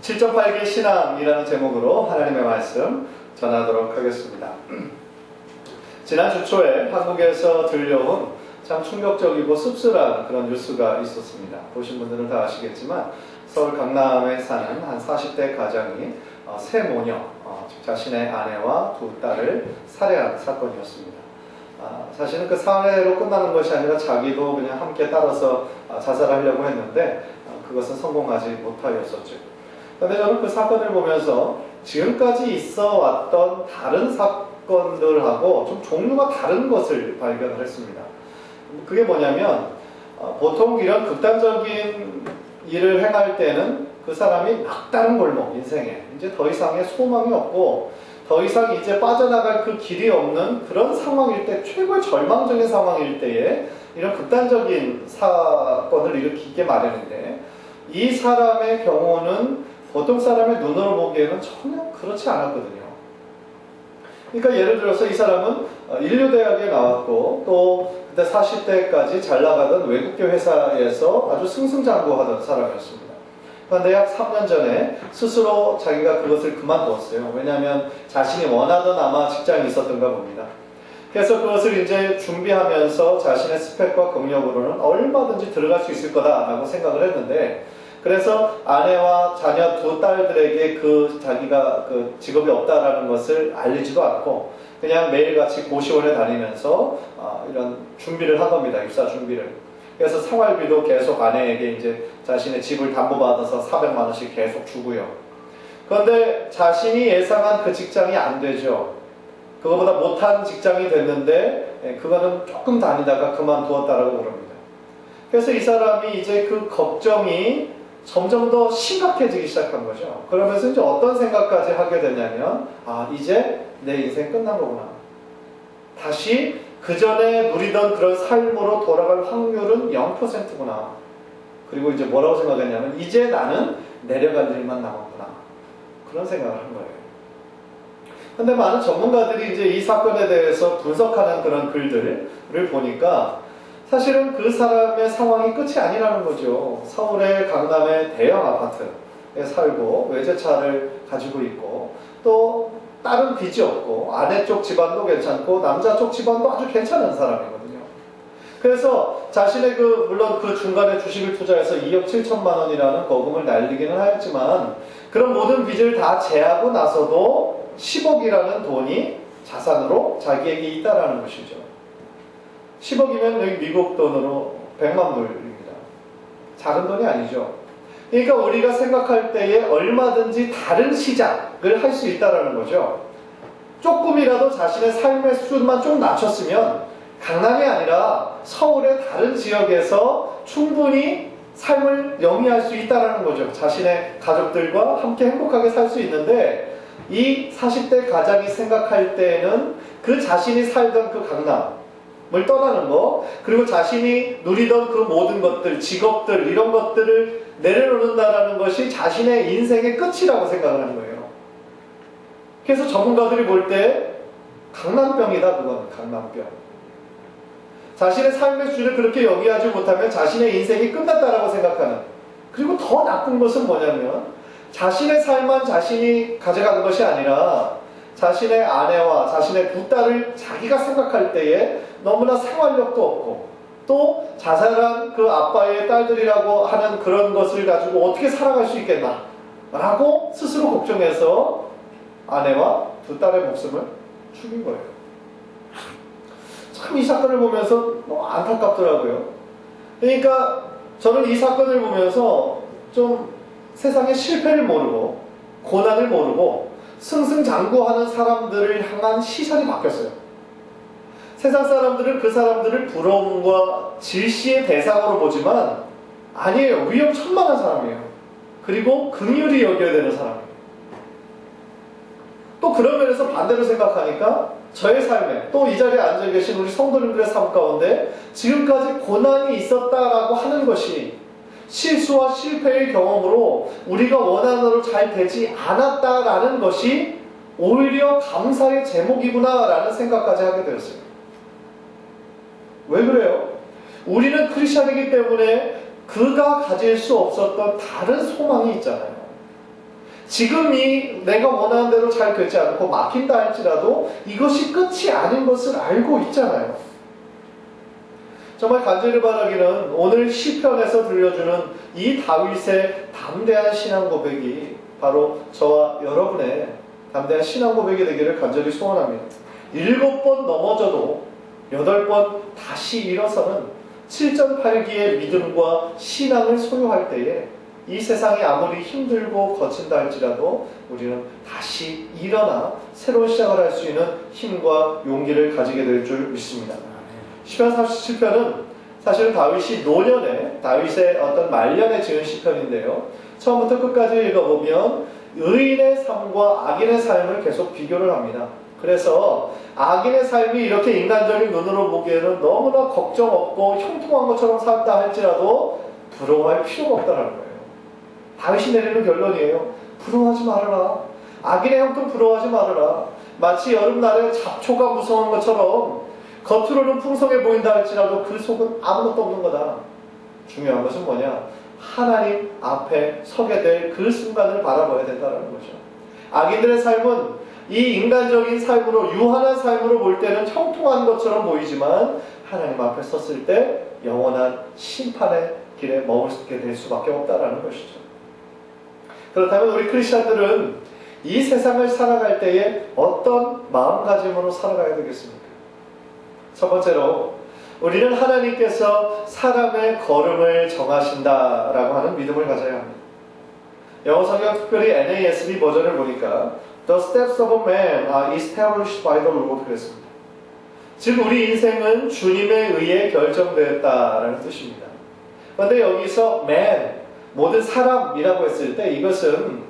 7.8개 신앙이라는 제목으로 하나님의 말씀 전하도록 하겠습니다. 지난 주 초에 한국에서 들려온 참 충격적이고 씁쓸한 그런 뉴스가 있었습니다. 보신 분들은 다 아시겠지만 서울 강남에 사는 한 40대 가장이 세 모녀, 자신의 아내와 두 딸을 살해한 사건이었습니다. 사실은 그 살해로 끝나는 것이 아니라 자기도 그냥 함께 따라서 자살하려고 했는데 그것은 성공하지 못하였었죠. 그런데 저는 그 사건을 보면서 지금까지 있어 왔던 다른 사건들하고 좀 종류가 다른 것을 발견을 했습니다. 그게 뭐냐면 보통 이런 극단적인 일을 행할 때는 그 사람이 막다른 골목, 인생에 이제 더 이상의 소망이 없고 더 이상 이제 빠져나갈 그 길이 없는 그런 상황일 때, 최고의 절망적인 상황일 때에 이런 극단적인 사건을 일으키게 마련인데, 이 사람의 경우는 보통 사람의 눈으로 보기에는 전혀 그렇지 않았거든요. 그러니까 예를 들어서 이 사람은 인류대학에 나왔고 또 그때 40대까지 잘 나가던 외국계 회사에서 아주 승승장구하던 사람이었습니다. 그런데 약 3년 전에 스스로 자기가 그것을 그만두었어요. 왜냐하면 자신이 원하던 아마 직장이 있었던가 봅니다. 그래서 그것을 이제 준비하면서 자신의 스펙과 경력으로는 얼마든지 들어갈 수 있을 거다라고 생각을 했는데, 그래서 아내와 자녀 두 딸들에게 자기가 그 직업이 없다라는 것을 알리지도 않고 그냥 매일같이 고시원에 다니면서 이런 준비를 한 겁니다. 입사 준비를. 그래서 생활비도 계속 아내에게 이제 자신의 집을 담보받아서 400만 원씩 계속 주고요. 그런데 자신이 예상한 그 직장이 안 되죠. 그거보다 못한 직장이 됐는데 그거는 조금 다니다가 그만두었다라고 그럽니다. 그래서 이 사람이 이제 그 걱정이 점점 더 심각해지기 시작한 거죠. 그러면서 이제 어떤 생각까지 하게 되냐면, 이제 내 인생 끝난 거구나. 다시 그 전에 누리던 그런 삶으로 돌아갈 확률은 0%구나. 그리고 이제 뭐라고 생각했냐면, 이제 나는 내려갈 일만 남았구나. 그런 생각을 한 거예요. 근데 많은 전문가들이 이제 이 사건에 대해서 분석하는 그런 글들을 보니까 사실은 그 사람의 상황이 끝이 아니라는 거죠. 서울의 강남의 대형 아파트에 살고 외제차를 가지고 있고 또 딸은 빚이 없고 아내 쪽 집안도 괜찮고 남자 쪽 집안도 아주 괜찮은 사람이거든요. 그래서 자신의 물론 그 중간에 주식을 투자해서 2억 7천만 원이라는 거금을 날리기는 하였지만 그런 모든 빚을 다 제하고 나서도 10억이라는 돈이 자산으로 자기에게 있다라는 것이죠. 10억이면 여기 미국 돈으로 100만 불입니다. 작은 돈이 아니죠. 그러니까 우리가 생각할 때에 얼마든지 다른 시작을 할 수 있다는 거죠. 조금이라도 자신의 삶의 수준만 좀 낮췄으면 강남이 아니라 서울의 다른 지역에서 충분히 삶을 영위할 수 있다는 거죠. 자신의 가족들과 함께 행복하게 살 수 있는데, 이 40대 가장이 생각할 때는 그 자신이 살던 그 강남을 떠나는 거, 그리고 자신이 누리던 그 모든 것들, 직업들, 이런 것들을 내려놓는다는 것이 자신의 인생의 끝이라고 생각을 하는 거예요. 그래서 전문가들이 볼 때 강남병이다, 그거는 강남병. 자신의 삶의 수준을 그렇게 영위하지 못하면 자신의 인생이 끝났다라고 생각하는. 그리고 더 나쁜 것은 뭐냐면 자신의 삶만 자신이 가져가는 것이 아니라 자신의 아내와 자신의 두 딸을 자기가 생각할 때에 너무나 생활력도 없고 또 자살한 그 아빠의 딸들이라고 하는 그런 것을 가지고 어떻게 살아갈 수 있겠나 라고 스스로 걱정해서 아내와 두 딸의 목숨을 죽인 거예요. 참 이 사건을 보면서 너무 안타깝더라고요. 그러니까 저는 이 사건을 보면서 좀 세상의 실패를 모르고 고난을 모르고 승승장구하는 사람들을 향한 시선이 바뀌었어요. 세상 사람들은 그 사람들을 부러움과 질시의 대상으로 보지만 아니에요. 위험천만한 사람이에요. 그리고 긍휼히 여겨야 되는 사람이에요. 또 그런 면에서 반대로 생각하니까 저의 삶에 또 이 자리에 앉아 계신 우리 성도님들의 삶 가운데 지금까지 고난이 있었다라고 하는 것이 실수와 실패의 경험으로 우리가 원하는 대로 잘 되지 않았다라는 것이 오히려 감사의 제목이구나라는 생각까지 하게 되었어요. 왜 그래요? 우리는 크리스찬이기 때문에 그가 가질 수 없었던 다른 소망이 있잖아요. 지금이 내가 원하는 대로 잘 되지 않고 막힌다 할지라도 이것이 끝이 아닌 것을 알고 있잖아요. 정말 간절히 바라기는 오늘 시편에서 들려주는 이 다윗의 담대한 신앙 고백이 바로 저와 여러분의 담대한 신앙 고백이 되기를 간절히 소원합니다. 7번 넘어져도 8번 다시 일어서는 7.8기의 믿음과 신앙을 소유할 때에 이 세상이 아무리 힘들고 거친다 할지라도 우리는 다시 일어나 새로운 시작을 할 수 있는 힘과 용기를 가지게 될 줄 믿습니다. 시편 37편은 사실은 다윗이 노년에 다윗의 어떤 말년에 지은 시편인데요. 처음부터 끝까지 읽어보면 의인의 삶과 악인의 삶을 계속 비교를 합니다. 그래서 악인의 삶이 이렇게 인간적인 눈으로 보기에는 너무나 걱정 없고 형통한 것처럼 산다 할지라도 부러워할 필요가 없다는 거예요. 다윗이 내리는 결론이에요. 부러워하지 말아라. 악인의 형통 부러워하지 말아라. 마치 여름날에 잡초가 무서운 것처럼 겉으로는 풍성해 보인다 할지라도 그 속은 아무것도 없는 거다. 중요한 것은 뭐냐? 하나님 앞에 서게 될 그 순간을 바라봐야 된다는 거죠. 악인들의 삶은 이 인간적인 삶으로, 유한한 삶으로 볼 때는 형통한 것처럼 보이지만 하나님 앞에 섰을 때 영원한 심판의 길에 머물게 될 수밖에 없다는 것이죠. 그렇다면 우리 크리스찬들은 이 세상을 살아갈 때에 어떤 마음가짐으로 살아가야 되겠습니까? 첫 번째로 우리는 하나님께서 사람의 걸음을 정하신다라고 하는 믿음을 가져야 합니다. 영어 성경 특별히 NASB 버전을 보니까 The steps of a man are established by the Lord 그랬습니다. 즉 우리 인생은 주님에 의해 결정되었다라는 뜻입니다. 그런데 여기서 man, 모든 사람이라고 했을 때 이것은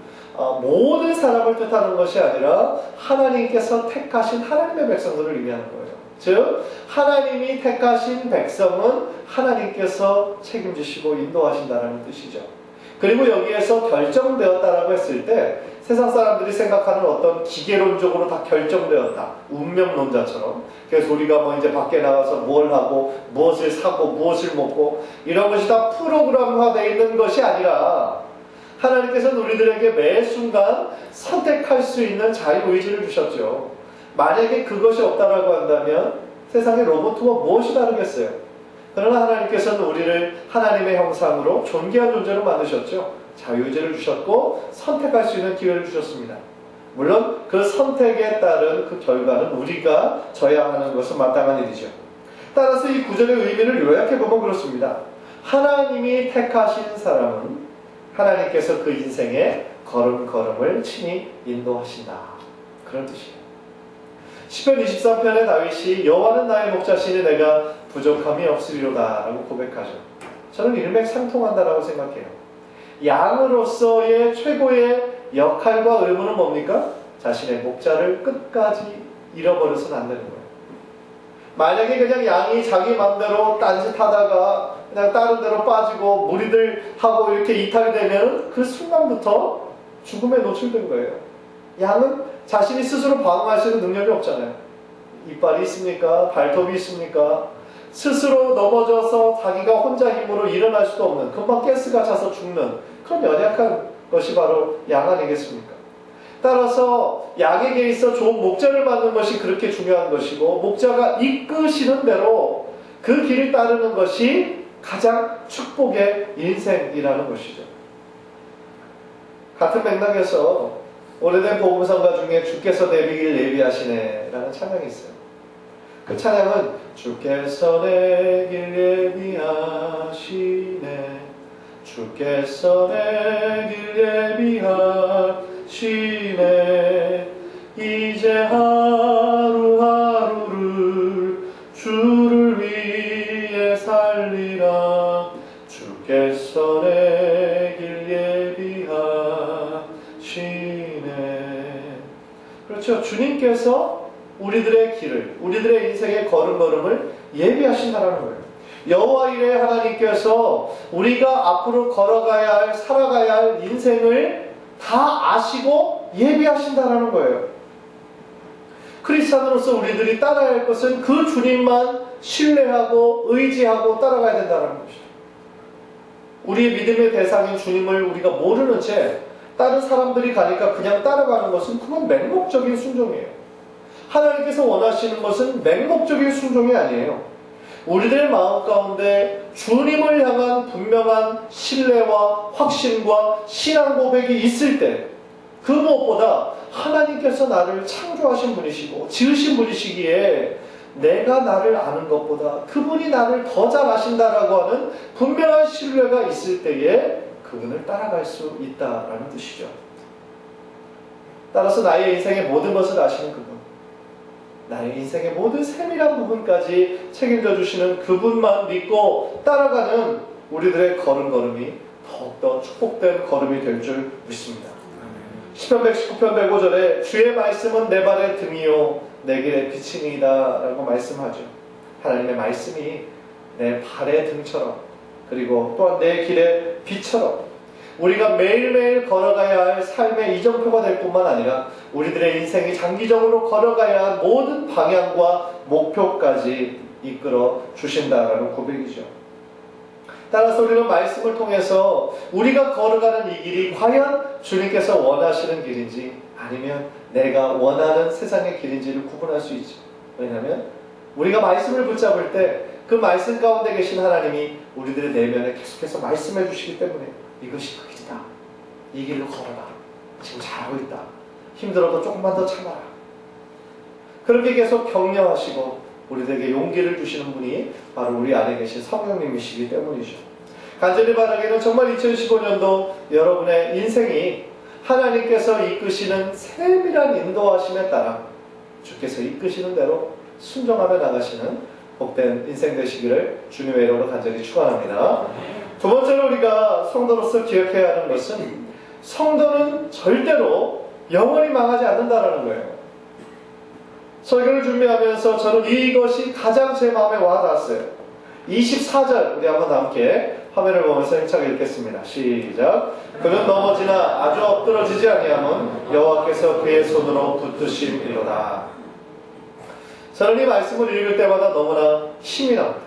모든 사람을 뜻하는 것이 아니라 하나님께서 택하신 하나님의 백성들을 의미하는 거예요. 즉 하나님이 택하신 백성은 하나님께서 책임지시고 인도하신다는 뜻이죠. 그리고 여기에서 결정되었다라고 했을 때 세상 사람들이 생각하는 어떤 기계론적으로 다 결정되었다, 운명론자처럼. 그래서 우리가 뭐 이제 밖에 나가서 뭘 하고 무엇을 사고 무엇을 먹고 이런 것이 다 프로그램화되어 있는 것이 아니라 하나님께서는 우리들에게 매 순간 선택할 수 있는 자유의지를 주셨죠. 만약에 그것이 없다라고 한다면 세상의 로봇과 무엇이 다르겠어요? 그러나 하나님께서는 우리를 하나님의 형상으로 존귀한 존재로 만드셨죠. 자유의지를 주셨고 선택할 수 있는 기회를 주셨습니다. 물론 그 선택에 따른 그 결과는 우리가 져야 하는 것은 마땅한 일이죠. 따라서 이 구절의 의미를 요약해보면 그렇습니다. 하나님이 택하신 사람은 하나님께서 그 인생의 걸음걸음을 친히 인도하신다. 그런 뜻이에요. 시편 23편의 다윗이 여호와는 나의 목자시니 내가 부족함이 없으리로다 라고 고백하죠. 저는 일맥상통한다라고 생각해요. 양으로서의 최고의 역할과 의무는 뭡니까? 자신의 목자를 끝까지 잃어버려서는 안 되는 거예요. 만약에 그냥 양이 자기 맘대로 딴짓하다가 그냥 다른 데로 빠지고 무리들 하고 이렇게 이탈이 되면 그 순간부터 죽음에 노출된 거예요. 양은 자신이 스스로 방어할 수 있는 능력이 없잖아요. 이빨이 있습니까? 발톱이 있습니까? 스스로 넘어져서 자기가 혼자 힘으로 일어날 수도 없는, 금방 가스가 차서 죽는 그런 연약한 것이 바로 양 아니겠습니까? 따라서 양에게 있어 좋은 목자를 만드는 것이 그렇게 중요한 것이고, 목자가 이끄시는 대로 그 길을 따르는 것이 가장 축복의 인생이라는 것이죠. 같은 맥락에서 오래된 복음성가 중에 주께서 내 길 예비하시네 라는 찬양이 있어요. 그 찬양은 주께서 내 길 예비하시네, 주께서 내 길 예비하시네, 이제 하루하루를 주를 위해 살리라, 주께서 내 길 예비하시네. 그렇죠. 주님께서 우리들의 길을, 우리들의 인생의 걸음걸음을 예비하신다는 거예요. 여호와 이레 하나님께서 우리가 앞으로 걸어가야 할, 살아가야 할 인생을 다 아시고 예비하신다는 거예요. 크리스찬으로서 우리들이 따라야 할 것은 그 주님만 신뢰하고 의지하고 따라가야 된다는 것이죠. 우리의 믿음의 대상인 주님을 우리가 모르는 채 다른 사람들이 가니까 그냥 따라가는 것은 그건 맹목적인 순종이에요. 하나님께서 원하시는 것은 맹목적인 순종이 아니에요. 우리들의 마음 가운데 주님을 향한 분명한 신뢰와 확신과 신앙 고백이 있을 때, 그 무엇보다 하나님께서 나를 창조하신 분이시고 지으신 분이시기에 내가 나를 아는 것보다 그분이 나를 더 잘 아신다라고 하는 분명한 신뢰가 있을 때에 그분을 따라갈 수 있다라는 뜻이죠. 따라서 나의 인생의 모든 것을 아시는 그분, 나의 인생의 모든 세밀한 부분까지 책임져 주시는 그분만 믿고 따라가는 우리들의 걸음걸음이 더욱더 축복된 걸음이 될 줄 믿습니다. 시편 119편 105절에 주의 말씀은 내 발의 등이요 내 길의 빛이니이다 라고 말씀하죠. 하나님의 말씀이 내 발의 등처럼, 그리고 또한 내 길의 빛처럼 우리가 매일매일 걸어가야 할 삶의 이정표가 될 뿐만 아니라 우리들의 인생이 장기적으로 걸어가야 할 모든 방향과 목표까지 이끌어 주신다라는 고백이죠. 따라서 우리는 말씀을 통해서 우리가 걸어가는 이 길이 과연 주님께서 원하시는 길인지 아니면 내가 원하는 세상의 길인지를 구분할 수 있죠. 왜냐하면 우리가 말씀을 붙잡을 때 그 말씀 가운데 계신 하나님이 우리들의 내면에 계속해서 말씀해 주시기 때문에 이것이 그 길이다. 이 길로 걸어라. 지금 잘하고 있다. 힘들어도 조금만 더 참아라. 그렇게 계속 격려하시고 우리들에게 용기를 주시는 분이 바로 우리 안에 계신 성령님이시기 때문이죠. 간절히 바라기는 정말 2015년도 여러분의 인생이 하나님께서 이끄시는 세밀한 인도하심에 따라 주께서 이끄시는 대로 순종하며 나가시는 복된 인생 되시기를 주님의 이름으로 간절히 축원합니다. 두 번째로 우리가 성도로서 기억해야 하는 것은 성도는 절대로 영원히 망하지 않는다라는 거예요. 설교를 준비하면서 저는 이것이 가장 제 마음에 와닿았어요. 24절 우리 한번 함께 화면을 보면서 힘차게 읽겠습니다. 시작. 그는 넘어지나 아주 엎드러지지 아니함은 여호와께서 그의 손으로 붙드심이로다. 저는 이 말씀을 읽을 때마다 너무나 힘이 납니다.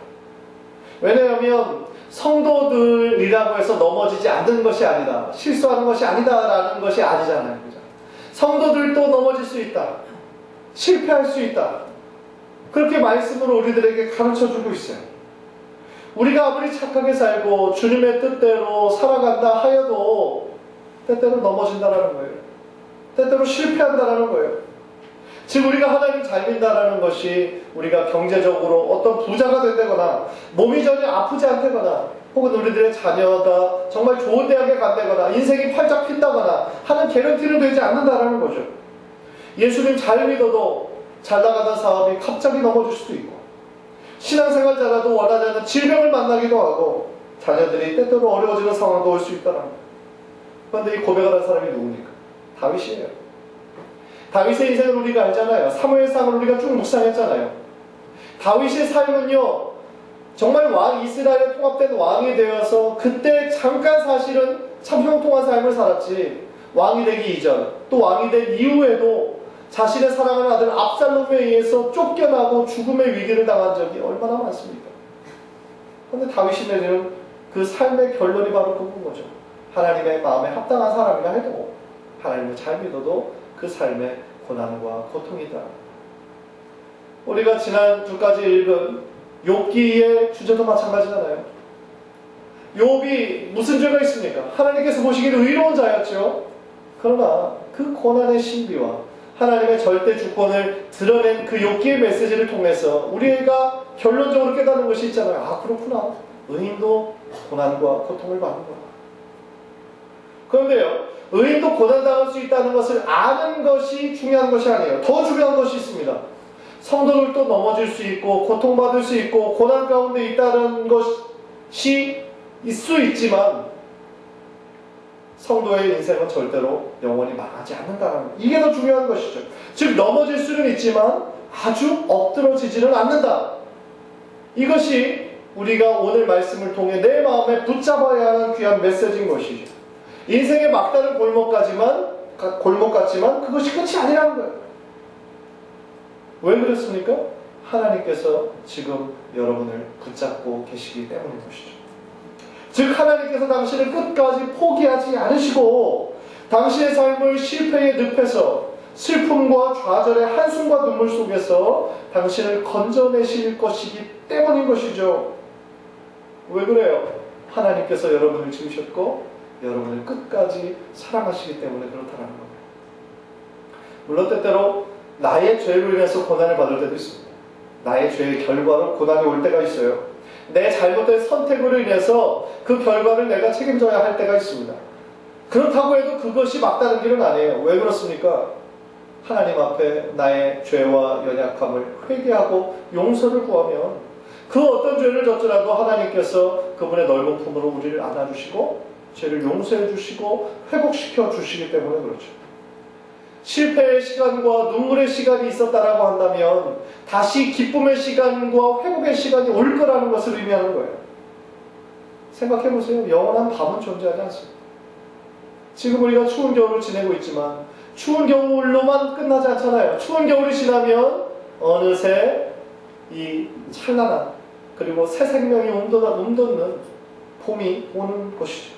왜냐하면 성도들이라고 해서 넘어지지 않는 것이 아니다, 실수하는 것이 아니다라는 것이 아니잖아요. 그죠? 성도들도 넘어질 수 있다, 실패할 수 있다, 그렇게 말씀으로 우리들에게 가르쳐주고 있어요. 우리가 아무리 착하게 살고 주님의 뜻대로 살아간다 하여도 때때로 넘어진다라는 거예요. 때때로 실패한다라는 거예요. 즉 우리가 하나님 잘 믿는다라는 것이 우리가 경제적으로 어떤 부자가 된다거나 몸이 전혀 아프지 않다거나 혹은 우리들의 자녀가 정말 좋은 대학에 간다거나 인생이 활짝 핀다거나 하는 개런티는 되지 않는다라는 거죠. 예수님 잘 믿어도 잘 나가던 사업이 갑자기 넘어질 수도 있고, 신앙생활 잘해도 원하지 않는 질병을 만나기도 하고, 자녀들이 때때로 어려워지는 상황도 올 수 있다는 거예요. 그런데 이 고백을 한 사람이 누굽니까? 다윗이에요. 다윗의 인생을 우리가 알잖아요. 사무엘상을 우리가 쭉 묵상했잖아요. 다윗의 삶은요, 정말 이스라엘에 통합된 왕이 되어서 그때 잠깐 사실은 참 형통한 삶을 살았지, 왕이 되기 이전 또 왕이 된 이후에도 자신의 사랑하는 아들 압살롬에 의해서 쫓겨나고 죽음의 위기를 당한 적이 얼마나 많습니까? 그런데 다윗이 내리는 그 삶의 결론이 바로 그건 거죠. 하나님의 마음에 합당한 사람이라 해도 하나님을 잘 믿어도 그 삶의 고난과 고통이다. 우리가 지난 주까지 읽은 욥기의 주제도 마찬가지잖아요. 욥이 무슨 죄가 있습니까? 하나님께서 보시기에 의로운 자였죠. 그러나 그 고난의 신비와 하나님의 절대 주권을 드러낸 그 욥기의 메시지를 통해서 우리가 결론적으로 깨닫는 것이 있잖아요. 아, 그렇구나. 의인도 고난과 고통을 받는구나. 그런데요, 의인도 고난당할 수 있다는 것을 아는 것이 중요한 것이 아니에요. 더 중요한 것이 있습니다. 성도들도 넘어질 수 있고 고통받을 수 있고 고난 가운데 있다는 것이 있을 수 있지만 성도의 인생은 절대로 영원히 망하지 않는다는, 이게 더 중요한 것이죠. 즉 넘어질 수는 있지만 아주 엎드러지지는 않는다. 이것이 우리가 오늘 말씀을 통해 내 마음에 붙잡아야 하는 귀한 메시지인 것이죠. 인생의 막다른 골목 같지만 그것이 끝이 아니라는 거예요. 왜 그렇습니까? 하나님께서 지금 여러분을 붙잡고 계시기 때문인 것이죠. 즉 하나님께서 당신을 끝까지 포기하지 않으시고 당신의 삶을 실패의 늪에서 슬픔과 좌절의 한숨과 눈물 속에서 당신을 건져내실 것이기 때문인 것이죠. 왜 그래요? 하나님께서 여러분을 지으셨고 여러분을 끝까지 사랑하시기 때문에 그렇다는 겁니다. 물론 때때로 나의 죄로 인해서 고난을 받을 때도 있습니다. 나의 죄의 결과로 고난이 올 때가 있어요. 내 잘못된 선택으로 인해서 그 결과를 내가 책임져야 할 때가 있습니다. 그렇다고 해도 그것이 막다른 길은 아니에요. 왜 그렇습니까? 하나님 앞에 나의 죄와 연약함을 회개하고 용서를 구하면 그 어떤 죄를 졌더라도 하나님께서 그분의 넓은 품으로 우리를 안아주시고 죄를 용서해 주시고 회복시켜 주시기 때문에 그렇죠. 실패의 시간과 눈물의 시간이 있었다라고 한다면 다시 기쁨의 시간과 회복의 시간이 올 거라는 것을 의미하는 거예요. 생각해 보세요. 영원한 밤은 존재하지 않습니다. 지금 우리가 추운 겨울을 지내고 있지만 추운 겨울로만 끝나지 않잖아요. 추운 겨울이 지나면 어느새 이 찬란한 그리고 새 생명이 움돋는 봄이 오는 것이죠.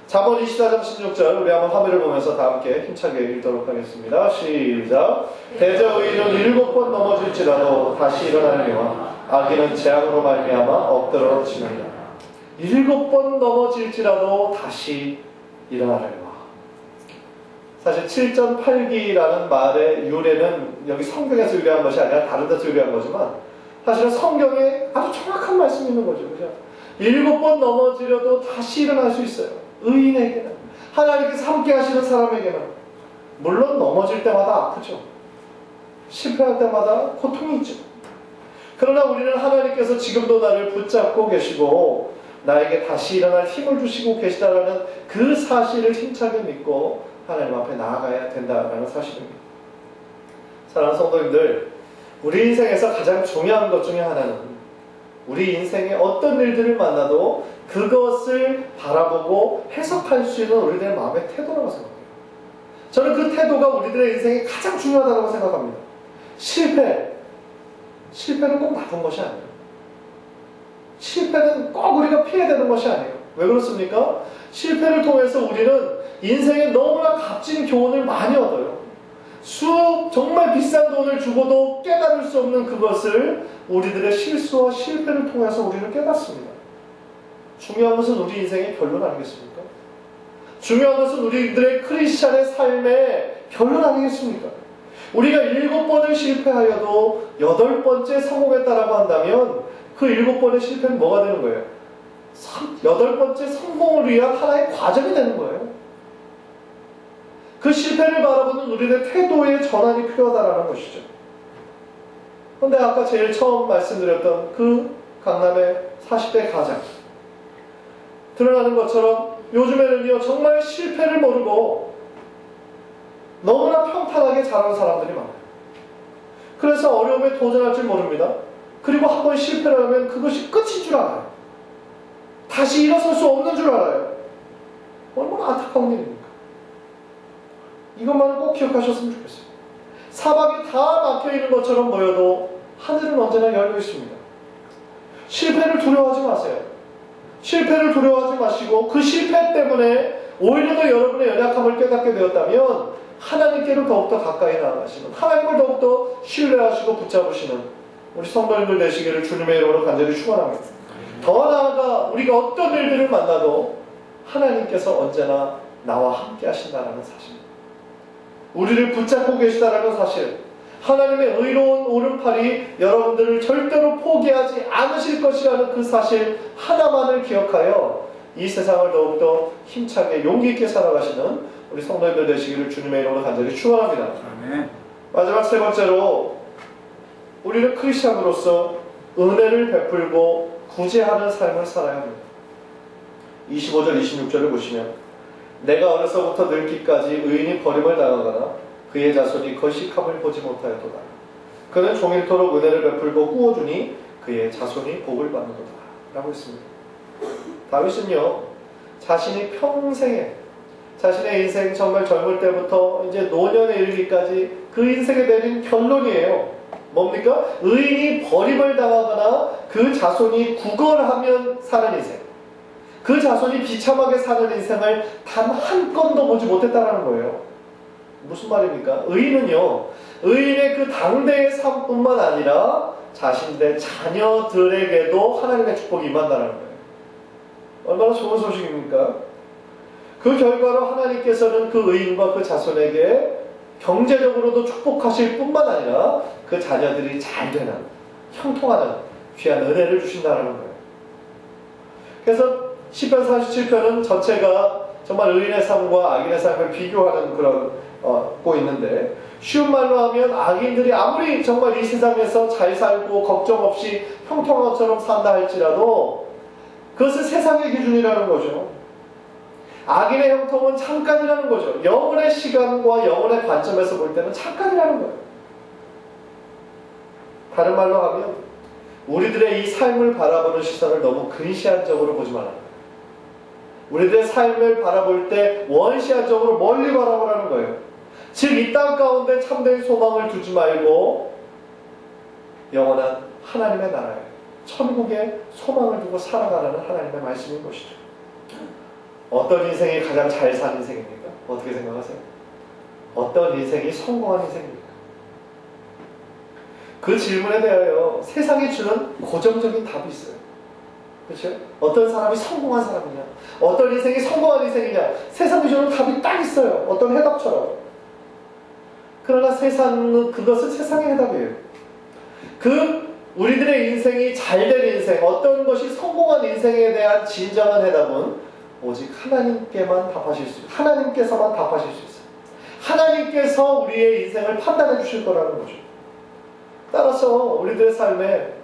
잠언 24장 16절 우리 한번 화면을 보면서 다 함께 힘차게 읽도록 하겠습니다. 시작. 대저의인은 7번 넘어질지라도 다시 일어나느니와 악인은 재앙으로 말미암아 엎드러지느니라. 7번 넘어질지라도 다시 일어나느니와. 사실 7전 8기라는 말의 유래는 여기 성경에서 유래한 것이 아니라 다른 데서 유래한 거지만 사실은 성경에 아주 정확한 말씀이 있는 거죠. 그죠? 7번 넘어지려도 다시 일어날 수 있어요. 의인에게는, 하나님께서 함께 하시는 사람에게는. 물론 넘어질 때마다 아프죠. 실패할 때마다 고통이 있죠. 그러나 우리는 하나님께서 지금도 나를 붙잡고 계시고 나에게 다시 일어날 힘을 주시고 계시다라는 그 사실을 힘차게 믿고 하나님 앞에 나아가야 된다라는 사실입니다. 사랑하는 성도님들, 우리 인생에서 가장 중요한 것 중에 하나는 우리 인생에 어떤 일들을 만나도 그것을 바라보고 해석할 수 있는 우리들의 마음의 태도라고 생각해요. 저는 그 태도가 우리들의 인생에 가장 중요하다고 생각합니다. 실패는 꼭 나쁜 것이 아니에요. 실패는 꼭 우리가 피해야 되는 것이 아니에요. 왜 그렇습니까? 실패를 통해서 우리는 인생에 너무나 값진 교훈을 많이 얻어요. 정말 비싼 돈을 주고도 깨달을 수 없는 그것을 우리들의 실수와 실패를 통해서 우리는 깨닫습니다. 중요한 것은 우리 인생의 결론 아니겠습니까? 중요한 것은 우리들의 크리스찬의 삶의 결론 아니겠습니까? 우리가 7번을 실패하여도 8번째 성공했다라고 한다면 그 7번의 실패는 뭐가 되는 거예요? 8번째 성공을 위한 하나의 과정이 되는 거예요. 그 실패를 바라보는 우리의 태도의 전환이 필요하다는 것이죠. 그런데 아까 제일 처음 말씀드렸던 그 강남의 40대 가장 드러나는 것처럼 요즘에는요 정말 실패를 모르고 너무나 평탄하게 자라는 사람들이 많아요. 그래서 어려움에 도전할 줄 모릅니다. 그리고 한 번 실패를 하면 그것이 끝인 줄 알아요. 다시 일어설 수 없는 줄 알아요. 얼마나 안타까운 일입니까? 이것만은 꼭 기억하셨으면 좋겠어요. 사방이 다 막혀있는 것처럼 보여도 하늘은 언제나 열려 있습니다. 실패를 두려워하지 마세요. 실패를 두려워하지 마시고 그 실패 때문에 오히려 더 여러분의 연약함을 깨닫게 되었다면 하나님께로 더욱더 가까이 나아가시는, 하나님을 더욱더 신뢰하시고 붙잡으시는 우리 성도님들 되시기를 주님의 이름으로 간절히 축원합니다. 더 나아가 우리가 어떤 일들을 만나도 하나님께서 언제나 나와 함께 하신다는 사실, 우리를 붙잡고 계시다는 사실, 하나님의 의로운 오른팔이 여러분들을 절대로 포기하지 않으실 것이라는 그 사실 하나만을 기억하여 이 세상을 더욱더 힘차게 용기 있게 살아가시는 우리 성도님들 되시기를 주님의 이름으로 간절히 축원합니다. 아멘. 마지막 세 번째로 우리는 크리스찬으로서 은혜를 베풀고 구제하는 삶을 살아야 합니다. 25절 26절을 보시면 내가 어려서부터 늙기까지 의인이 버림을 당하거나 그의 자손이 거식함을 보지 못하였도다. 그는 종일토록 은혜를 베풀고 꾸어주니 그의 자손이 복을 받는도다 라고 했습니다. 다윗은요 자신이 평생에 자신의 인생 정말 젊을 때부터 이제 노년에 이르기까지 그 인생에 내린 결론이에요. 뭡니까? 의인이 버림을 당하거나 그 자손이 구걸하면 사는 인생. 그 자손이 비참하게 사는 인생을 단 한 건도 보지 못했다는 거예요. 무슨 말입니까? 의인은요, 의인의 그 당대의 삶뿐만 아니라 자신들의 자녀들에게도 하나님의 축복이 임한다는 거예요. 얼마나 좋은 소식입니까? 그 결과로 하나님께서는 그 의인과 그 자손에게 경제적으로도 축복하실 뿐만 아니라 그 자녀들이 잘 되는, 형통하는 귀한 은혜를 주신다는 거예요. 그래서 시편 47편은 전체가 정말 의인의 삶과 악인의 삶을 비교하는 그런 고 있는데, 쉬운 말로 하면 악인들이 아무리 정말 이 세상에서 잘 살고 걱정 없이 형통한 것처럼 산다 할지라도 그것은 세상의 기준이라는 거죠. 악인의 형통은 잠깐이라는 거죠. 영혼의 시간과 영혼의 관점에서 볼 때는 잠깐이라는 거예요. 다른 말로 하면 우리들의 이 삶을 바라보는 시선을 너무 근시안적으로 보지 말아요. 우리들의 삶을 바라볼 때 원시안적으로 멀리 바라보라는 거예요. 즉 이 땅 가운데 참된 소망을 두지 말고 영원한 하나님의 나라에, 천국에 소망을 두고 살아가라는 하나님의 말씀인 것이죠. 어떤 인생이 가장 잘 사는 인생입니까? 어떻게 생각하세요? 어떤 인생이 성공한 인생입니까? 그 질문에 대하여 세상이 주는 고정적인 답이 있어요. 그렇죠? 어떤 사람이 성공한 사람이냐, 어떤 인생이 성공한 인생이냐, 세상이 주는 답이 딱 있어요. 어떤 해답처럼. 그러나 세상은, 그것은 세상의 해답이에요. 우리들의 인생이 잘된 인생, 어떤 것이 성공한 인생에 대한 진정한 해답은 오직 하나님께만 답하실 수 있어요. 하나님께서만 답하실 수 있어요. 하나님께서 우리의 인생을 판단해 주실 거라는 거죠. 따라서 우리들의 삶에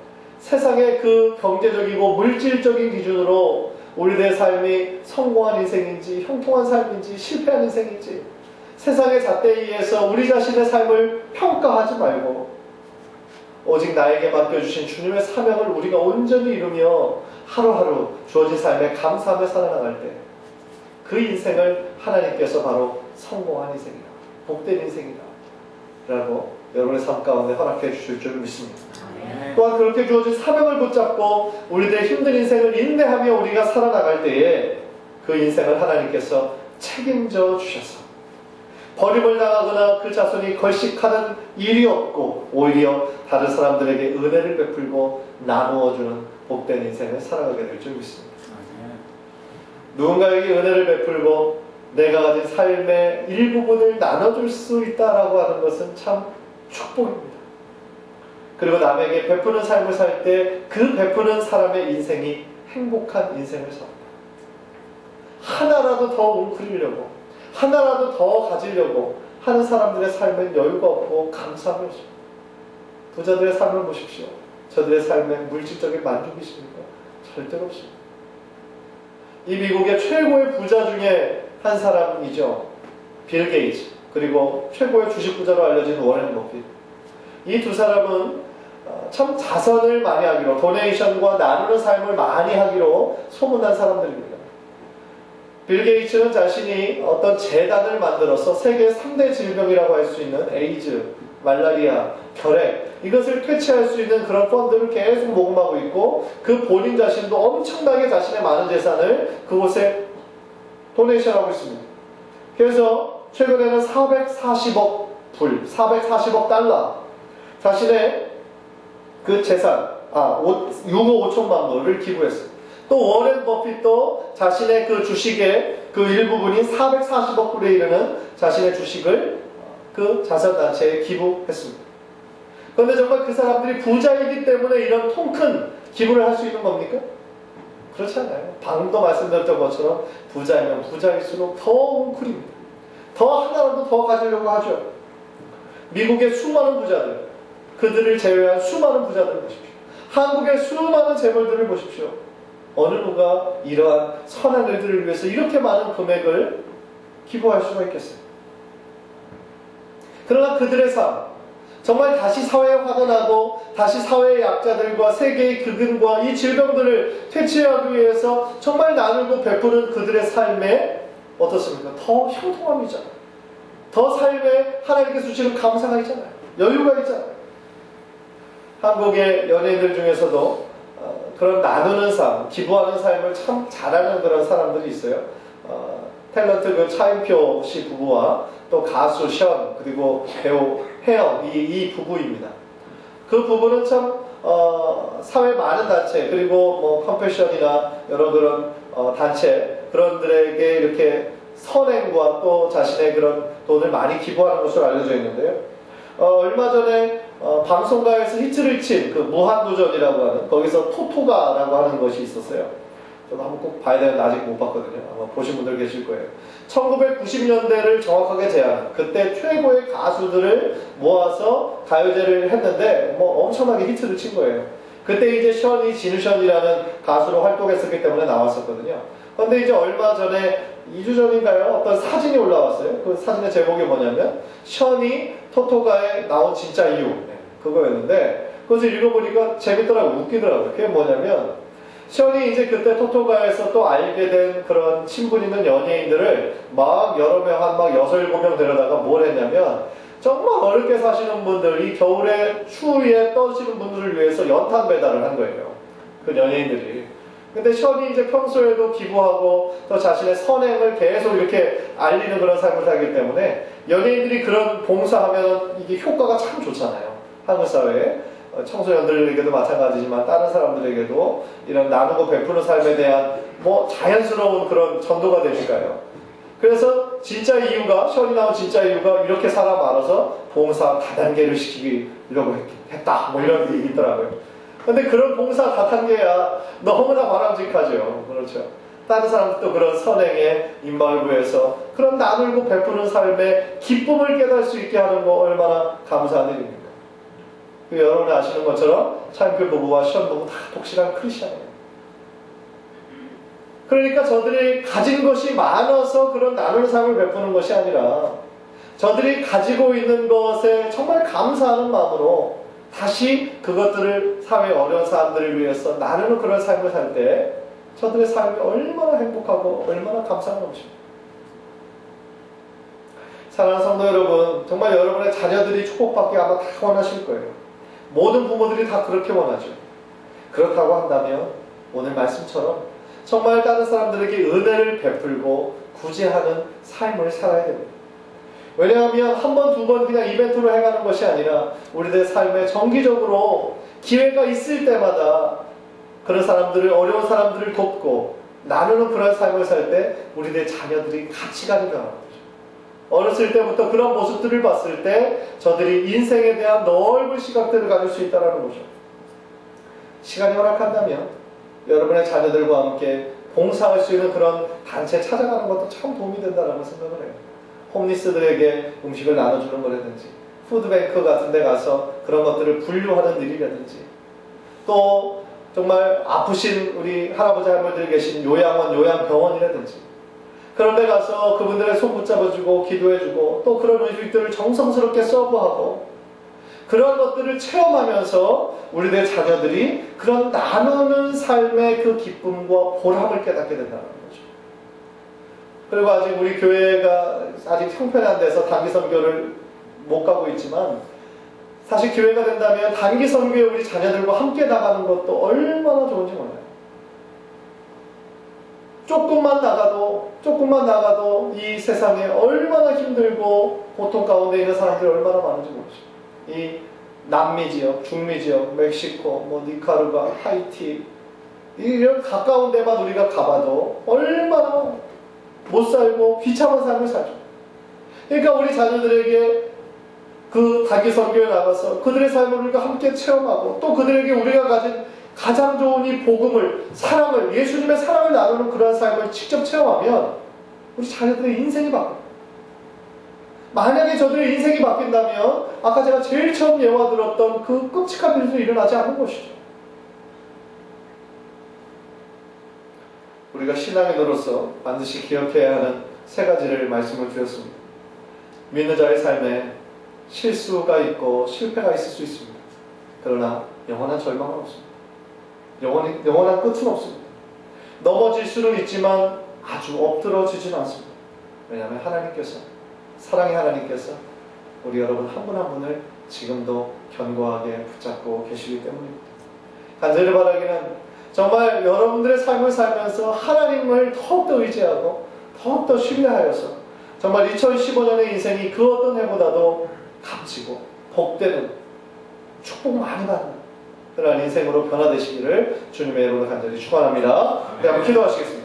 세상의 그 경제적이고 물질적인 기준으로 우리들의 삶이 성공한 인생인지 형통한 삶인지 실패한 인생인지 세상의 잣대에 의해서 우리 자신의 삶을 평가하지 말고 오직 나에게 맡겨주신 주님의 사명을 우리가 온전히 이루며 하루하루 주어진 삶에 감사하며 살아나갈 때 그 인생을 하나님께서 바로 성공한 인생이다, 복된 인생이다 라고 여러분의 삶 가운데 허락해 주실 줄 믿습니다. 또한 그렇게 주어진 사명을 붙잡고 우리들의 힘든 인생을 인내하며 우리가 살아나갈 때에 그 인생을 하나님께서 책임져 주셔서 버림을 당하거나 그 자손이 걸식하는 일이 없고 오히려 다른 사람들에게 은혜를 베풀고 나누어주는 복된 인생을 살아가게 될 줄 믿습니다. 누군가에게 은혜를 베풀고 내가 가진 삶의 일부분을 나눠줄 수 있다라고 하는 것은 참 축복입니다. 그리고 남에게 베푸는 삶을 살 때 그 베푸는 사람의 인생이 행복한 인생을 삽니다. 하나라도 더 웅크리려고, 하나라도 더 가지려고 하는 사람들의 삶은 여유가 없고 감사함이 없습니다. 부자들의 삶을 보십시오. 저들의 삶에 물질적인 만족이 있습니까? 절대로 없습니다. 이 미국의 최고의 부자 중에 한 사람이죠. 빌 게이츠, 그리고 최고의 주식 부자로 알려진 워렌 버핏. 이 두 사람은 참 자선을 많이 하기로, 도네이션과 나누는 삶을 많이 하기로 소문난 사람들입니다. 빌 게이츠는 자신이 어떤 재단을 만들어서 세계 3대 질병이라고 할 수 있는 에이즈, 말라리아, 결핵, 이것을 퇴치할 수 있는 그런 펀드를 계속 모금하고 있고 그 본인 자신도 엄청나게 자신의 많은 재산을 그곳에 도네이션하고 있습니다. 그래서 최근에는 440억 불, 440억 달러 자신의 그 재산, 6억 5천만 불을 기부했어요. 또 워렌 버핏도 자신의 그 주식의 그 일부분인 440억 불에 이르는 자신의 주식을 그 자선단체에 기부했습니다. 그런데 정말 그 사람들이 부자이기 때문에 이런 통 큰 기부를 할 수 있는 겁니까? 그렇지 않아요. 방금도 말씀드렸던 것처럼 부자이면 부자일수록 더 웅크립니다. 더 하나라도 더 가지려고 하죠. 미국의 수많은 부자들, 그들을 제외한 수많은 부자들을 보십시오. 한국의 수많은 재벌들을 보십시오. 어느 누가 이러한 선한 일들을 위해서 이렇게 많은 금액을 기부할 수가 있겠어요? 그러나 그들의 삶, 정말 다시 사회에 화가 나고 다시 사회의 약자들과 세계의 극은과 이 질병들을 퇴치하기 위해서 정말 나누고 베푸는 그들의 삶에 어떻습니까? 더 형통함이 있잖아요. 더 삶에 하나님께서 주시는 감사가 있잖아요. 여유가 있잖아요. 한국의 연예인들 중에서도 그런 나누는 삶, 기부하는 삶을 참 잘하는 그런 사람들이 있어요. 탤런트 그 차인표 씨 부부와 또 가수 션 그리고 배우 혜영 이 부부입니다. 그 부부는 참 사회 많은 단체 그리고 뭐 컴패션이나 여러 그런 단체 그런들에게 이렇게 선행과 또 자신의 그런 돈을 많이 기부하는 것으로 알려져 있는데요. 얼마 전에 방송가에서 히트를 친 그 무한도전이라고 하는 거기서 토토가라고 하는 것이 있었어요. 저도 한번 꼭 봐야 되는데 아직 못 봤거든요. 아마 보신 분들 계실 거예요. 1990년대를 정확하게 제안한 그때 최고의 가수들을 모아서 가요제를 했는데 뭐 엄청나게 히트를 친 거예요. 그때 이제 션이 진우션이라는 가수로 활동했었기 때문에 나왔었거든요. 그런데 이제 얼마 전에 2주 전인가요? 어떤 사진이 올라왔어요. 그 사진의 제목이 뭐냐면 션이 토토가에 나온 진짜 이유 그거였는데 그것을 읽어보니까 재밌더라고요. 웃기더라고요. 그게 뭐냐면 션이 이제 그때 토토가에서 또 알게 된 그런 친분 있는 연예인들을 막 여러 명, 한 막 6, 7명 데려다가 뭘 했냐면 정말 어렵게 사시는 분들, 이 겨울에 추위에 떠시는 분들을 위해서 연탄 배달을 한 거예요. 그 연예인들이. 근데 션이 이제 평소에도 기부하고 또 자신의 선행을 계속 이렇게 알리는 그런 삶을 살기 때문에 연예인들이 그런 봉사하면 이게 효과가 참 좋잖아요. 한국 사회에. 청소년들에게도 마찬가지지만 다른 사람들에게도 이런 나누고 베푸는 삶에 대한 뭐 자연스러운 그런 전도가 되니까요. 그래서 진짜 이유가 션이 나온 진짜 이유가 이렇게 사람 많아서 봉사 다단계를 시키려고 했다 뭐 이런 얘기 있더라고요. 근데 그런 봉사 다단계야 너무나 바람직하죠. 그렇죠. 다른 사람들도 그런 선행에 입말부해서 그런 나누고 베푸는 삶의 기쁨을 깨달을 수 있게 하는 거 얼마나 감사한 일입니까? 여러분이 아시는 것처럼 차인표 부부와 션 부부 다 독실한 크리스찬이에요. 그러니까 저들이 가진 것이 많아서 그런 나누는 삶을 베푸는 것이 아니라 저들이 가지고 있는 것에 정말 감사하는 마음으로 다시 그것들을 사회 어려운 사람들을 위해서 나누는 그런 삶을 살 때 저들의 삶이 얼마나 행복하고 얼마나 감사가 넘칩니다. 사랑하는 성도 여러분, 정말 여러분의 자녀들이 축복받기 아마 다 원하실 거예요. 모든 부모들이 다 그렇게 원하죠. 그렇다고 한다면 오늘 말씀처럼 정말 다른 사람들에게 은혜를 베풀고 구제하는 삶을 살아야 됩니다. 왜냐하면 한 번, 두 번 그냥 이벤트로 해가는 것이 아니라 우리들 삶에 정기적으로 기회가 있을 때마다 그런 사람들을, 어려운 사람들을 돕고 나누는 그런 삶을 살 때 우리들 자녀들이 같이 가는 거라는 거죠. 어렸을 때부터 그런 모습들을 봤을 때 저들이 인생에 대한 넓은 시각들을 가질 수 있다는 거죠. 시간이 허락한다면 여러분의 자녀들과 함께 봉사할 수 있는 그런 단체 찾아가는 것도 참 도움이 된다는 생각을 해요. 홈리스들에게 음식을 나눠주는 거라든지 푸드뱅크 같은 데 가서 그런 것들을 분류하는 일이라든지 또 정말 아프신 우리 할아버지 할머니들 계신 요양원, 요양병원이라든지 그런 데 가서 그분들의 손 붙잡아주고 기도해주고 또 그런 음식들을 정성스럽게 서브하고 그런 것들을 체험하면서 우리들의 자녀들이 그런 나누는 삶의 그 기쁨과 보람을 깨닫게 된다는 거죠. 그리고 아직 우리 교회가 아직 형편이 안 돼서 단기 선교를 못 가고 있지만 사실 기회가 된다면 단기 선교에 우리 자녀들과 함께 나가는 것도 얼마나 좋은지 몰라요. 조금만 나가도 이 세상에 얼마나 힘들고 고통 가운데 있는 사람들이 얼마나 많은지 모르죠. 이 남미 지역, 중미 지역, 멕시코, 뭐 니카루가, 하이티 이런 가까운 데만 우리가 가봐도 얼마나 못 살고 비참한 삶을 살죠. 그러니까 우리 자녀들에게 그 단기 선교에 나가서 그들의 삶을 우리가 함께 체험하고 또 그들에게 우리가 가진 가장 좋은 이 복음을, 사랑을, 예수님의 사랑을 나누는 그런 삶을 직접 체험하면 우리 자녀들의 인생이 바뀝니다. 만약에 저들의 인생이 바뀐다면 아까 제가 제일 처음 예화 들었던 그 끔찍한 일도 일어나지 않는 것이죠. 우리가 신앙인으로서 반드시 기억해야 하는 세 가지를 말씀을 주셨습니다. 믿는 자의 삶에 실수가 있고 실패가 있을 수 있습니다. 그러나 영원한 절망은 없습니다. 영원한 끝은 없습니다. 넘어질 수는 있지만 아주 엎드러지지는 않습니다. 왜냐하면 하나님께서, 사랑의 하나님께서 우리 여러분 한 분 한 분을 지금도 견고하게 붙잡고 계시기 때문입니다. 간절히 바라기는 정말 여러분들의 삶을 살면서 하나님을 더욱더 의지하고 더욱더 신뢰하여서 정말 2015년의 인생이 그 어떤 해보다도 값지고 복되는 축복 많이 받는 그러한 인생으로 변화되시기를 주님의 이름으로 간절히 축원합니다. 네, 한번 기도하시겠습니다.